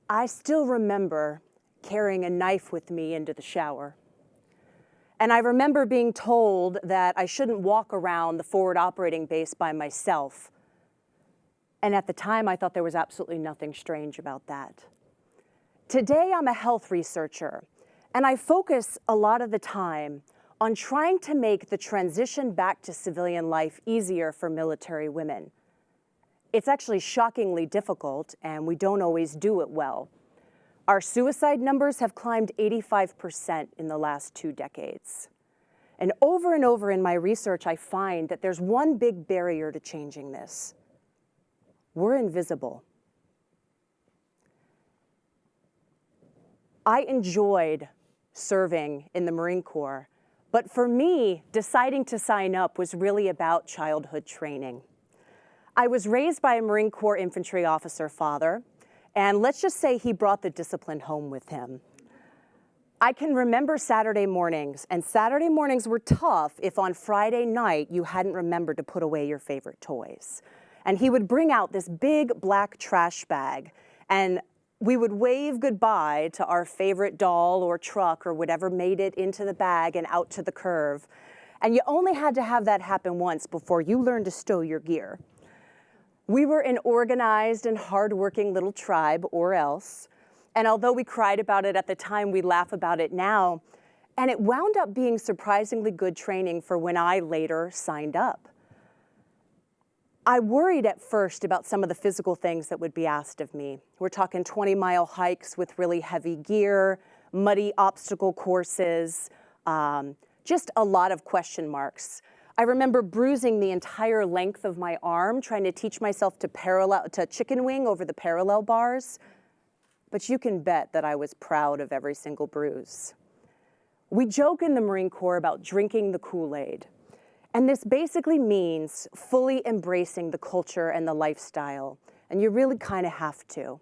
I still remember carrying a knife with me into the shower. And I remember being told that I shouldn't walk around the forward operating base by myself. And at the time, I thought there was absolutely nothing strange about that. Today, I'm a health researcher, and I focus a lot of the time on trying to make the transition back to civilian life easier for military women. It's actually shockingly difficult, and we don't always do it well. Our suicide numbers have climbed 85% in the last 2 decades. And over in my research, I find that there's one big barrier to changing this. We're invisible. I enjoyed serving in the Marine Corps, but for me, deciding to sign up was really about childhood training. I was raised by a Marine Corps infantry officer father, and let's just say he brought the discipline home with him. I can remember Saturday mornings, and Saturday mornings were tough if on Friday night you hadn't remembered to put away your favorite toys. And he would bring out this big black trash bag, and we would wave goodbye to our favorite doll or truck or whatever made it into the bag and out to the curve. And you only had to have that happen once before you learned to stow your gear. We were an organized and hardworking little tribe, or else. And although we cried about it at the time, we laugh about it now. And it wound up being surprisingly good training for when I later signed up. I worried at first about some of the physical things that would be asked of me. We're talking 20-mile hikes with really heavy gear, muddy obstacle courses, just a lot of question marks. I remember bruising the entire length of my arm trying to teach myself to chicken wing over the parallel bars. But you can bet that I was proud of every single bruise. We joke in the Marine Corps about drinking the Kool-Aid. And this basically means fully embracing the culture and the lifestyle. And you really kind of have to.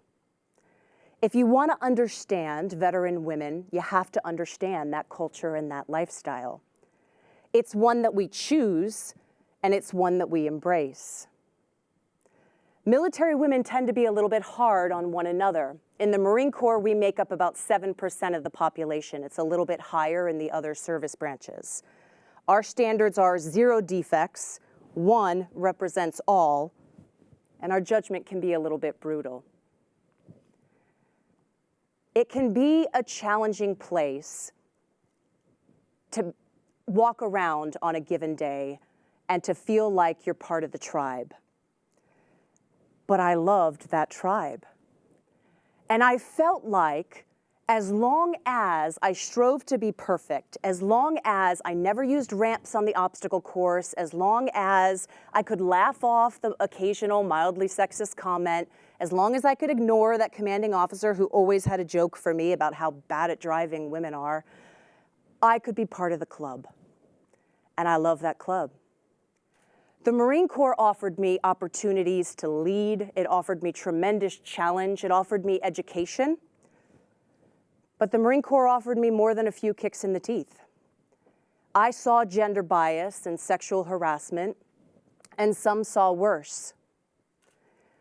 If you want to understand veteran women, you have to understand that culture and that lifestyle. It's one that we choose, and it's one that we embrace. Military women tend to be a little bit hard on one another. In the Marine Corps, we make up about 7% of the population. It's a little bit higher in the other service branches. Our standards are 0 defects, 1 represents all, and our judgment can be a little bit brutal. It can be a challenging place to walk around on a given day and to feel like you're part of the tribe. But I loved that tribe. And I felt like as long as I strove to be perfect, as long as I never used ramps on the obstacle course, as long as I could laugh off the occasional mildly sexist comment, as long as I could ignore that commanding officer who always had a joke for me about how bad at driving women are, I could be part of the club. And I love that club. The Marine Corps offered me opportunities to lead. It offered me tremendous challenge. It offered me education. But the Marine Corps offered me more than a few kicks in the teeth. I saw gender bias and sexual harassment, and some saw worse.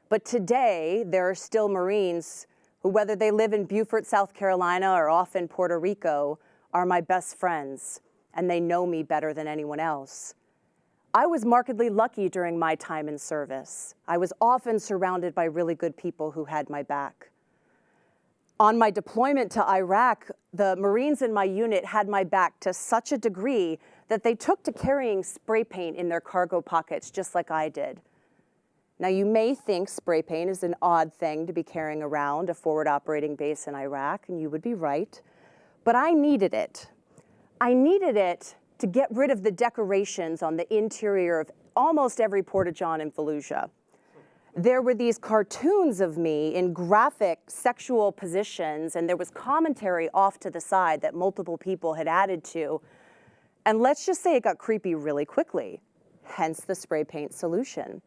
But today, there are still Marines who, whether they live in Beaufort, South Carolina, or off in Puerto Rico, are my best friends, and they know me better than anyone else. I was markedly lucky during my time in service. I was often surrounded by really good people who had my back. On my deployment to Iraq, the Marines in my unit had my back to such a degree that they took to carrying spray paint in their cargo pockets, just like I did. Now, you may think spray paint is an odd thing to be carrying around a forward operating base in Iraq, and you would be right, but I needed it. I needed it to get rid of the decorations on the interior of almost every porta-john in Fallujah. There were these cartoons of me in graphic sexual positions, and there was commentary off to the side that multiple people had added to. And let's just say it got creepy really quickly, hence the spray paint solution.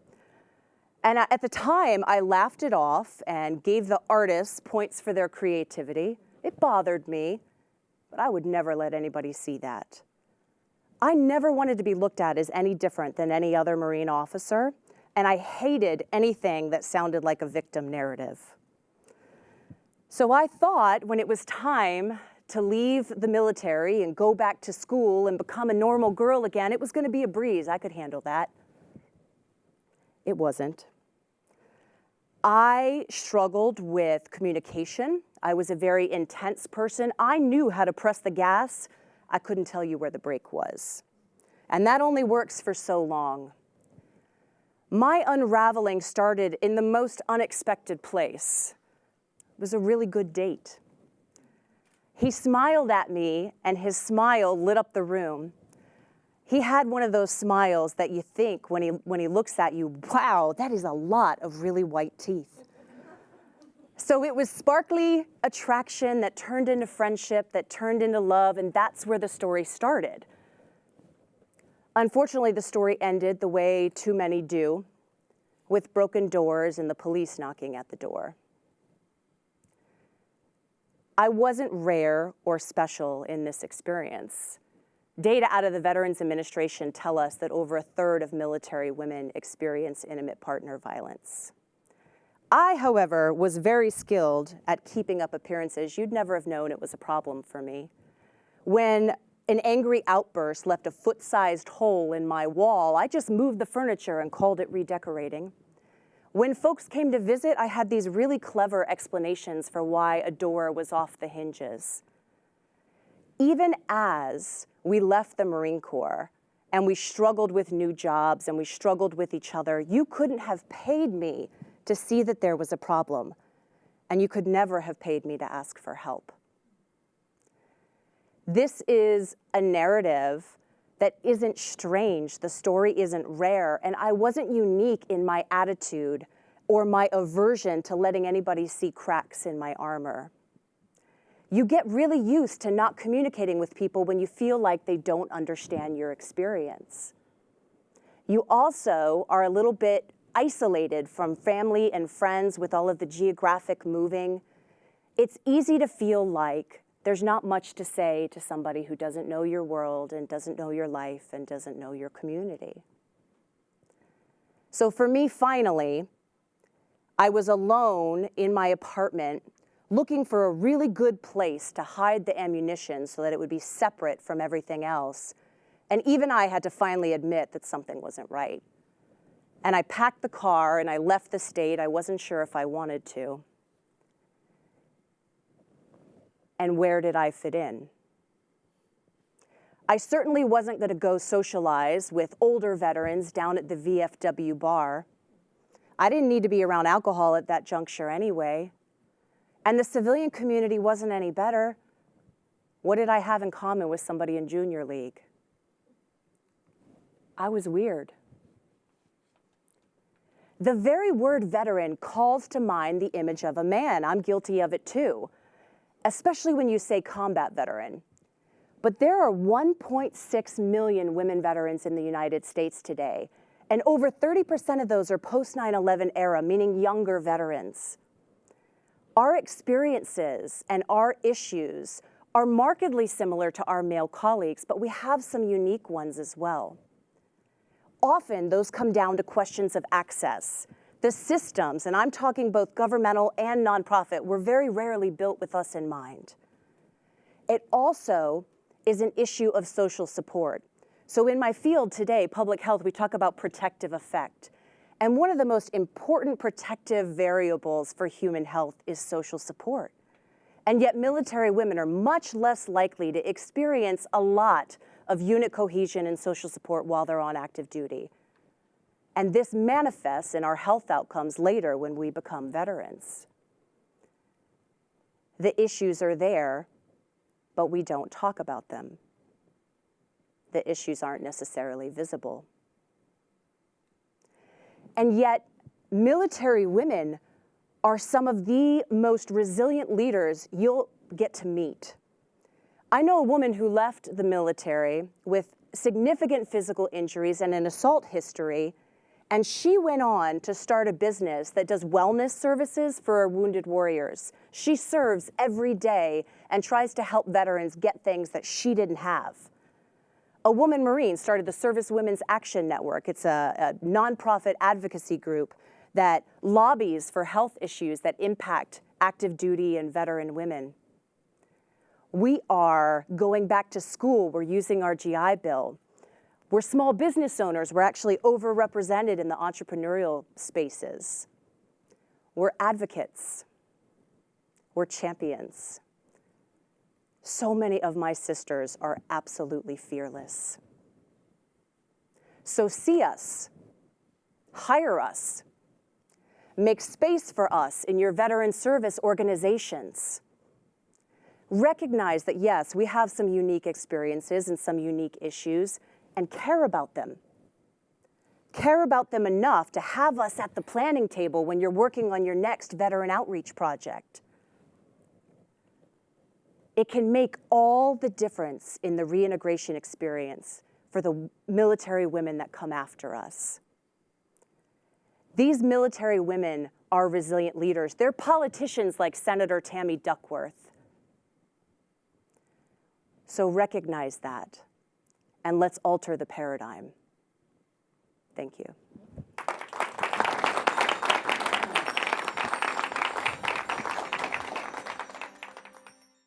And at the time, I laughed it off and gave the artists points for their creativity. It bothered me, but I would never let anybody see that. I never wanted to be looked at as any different than any other Marine officer, and I hated anything that sounded like a victim narrative. So I thought when it was time to leave the military and go back to school and become a normal girl again, it was going to be a breeze. I could handle that. It wasn't. I struggled with communication. I was a very intense person. I knew how to press the gas. I couldn't tell you where the brake was. And that only works for so long. My unraveling started in the most unexpected place. It was a really good date. He smiled at me, and his smile lit up the room. He had one of those smiles that you think when he looks at you, wow, that is a lot of really white teeth. So it was sparkly attraction that turned into friendship, that turned into love, and that's where the story started. Unfortunately, the story ended the way too many do, with broken doors and the police knocking at the door. I wasn't rare or special in this experience. Data out of the Veterans Administration tell us that over a third of military women experience intimate partner violence. I, however, was very skilled at keeping up appearances. You'd never have known it was a problem for me. When an angry outburst left a foot-sized hole in my wall, I just moved the furniture and called it redecorating. When folks came to visit, I had these really clever explanations for why a door was off the hinges. Even as we left the Marine Corps and we struggled with new jobs and we struggled with each other, you couldn't have paid me to see that there was a problem, and you could never have paid me to ask for help. This is a narrative that isn't strange. The story isn't rare, and I wasn't unique in my attitude or my aversion to letting anybody see cracks in my armor. You get really used to not communicating with people when you feel like they don't understand your experience. You also are a little bit isolated from family and friends with all of the geographic moving. It's easy to feel like there's not much to say to somebody who doesn't know your world and doesn't know your life and doesn't know your community. So for me, finally, I was alone in my apartment looking for a really good place to hide the ammunition so that it would be separate from everything else. And even I had to finally admit that something wasn't right. And I packed the car and I left the state. I wasn't sure if I wanted to. And where did I fit in? I certainly wasn't going to go socialize with older veterans down at the VFW bar. I didn't need to be around alcohol at that juncture anyway. And the civilian community wasn't any better. What did I have in common with somebody in junior league? I was weird. The very word veteran calls to mind the image of a man. I'm guilty of it too, especially when you say combat veteran. But there are 1.6 million women veterans in the United States today, and over 30% of those are post 9/11 era, meaning younger veterans. Our experiences and our issues are markedly similar to our male colleagues, but we have some unique ones as well. Often those come down to questions of access. The systems, and I'm talking both governmental and nonprofit, were very rarely built with us in mind. It also is an issue of social support. So in my field today, public health, we talk about protective effect. And one of the most important protective variables for human health is social support. And yet military women are much less likely to experience a lot of unit cohesion and social support while they're on active duty. And this manifests in our health outcomes later when we become veterans. The issues are there, but we don't talk about them. The issues aren't necessarily visible. And yet, military women are some of the most resilient leaders you'll get to meet. I know a woman who left the military with significant physical injuries and an assault history, and she went on to start a business that does wellness services for our wounded warriors. She serves every day and tries to help veterans get things that she didn't have. A woman Marine started the Service Women's Action Network. It's a nonprofit advocacy group that lobbies for health issues that impact active duty and veteran women. We are going back to school. We're using our GI Bill. We're small business owners. We're actually overrepresented in the entrepreneurial spaces. We're advocates. We're champions. So many of my sisters are absolutely fearless. So see us, hire us, make space for us in your veteran service organizations. Recognize that, yes, we have some unique experiences and some unique issues, and care about them. Care about them enough to have us at the planning table when you're working on your next veteran outreach project. It can make all the difference in the reintegration experience for the military women that come after us. These military women are resilient leaders. They're politicians like Senator Tammy Duckworth. So recognize that, and let's alter the paradigm. Thank you.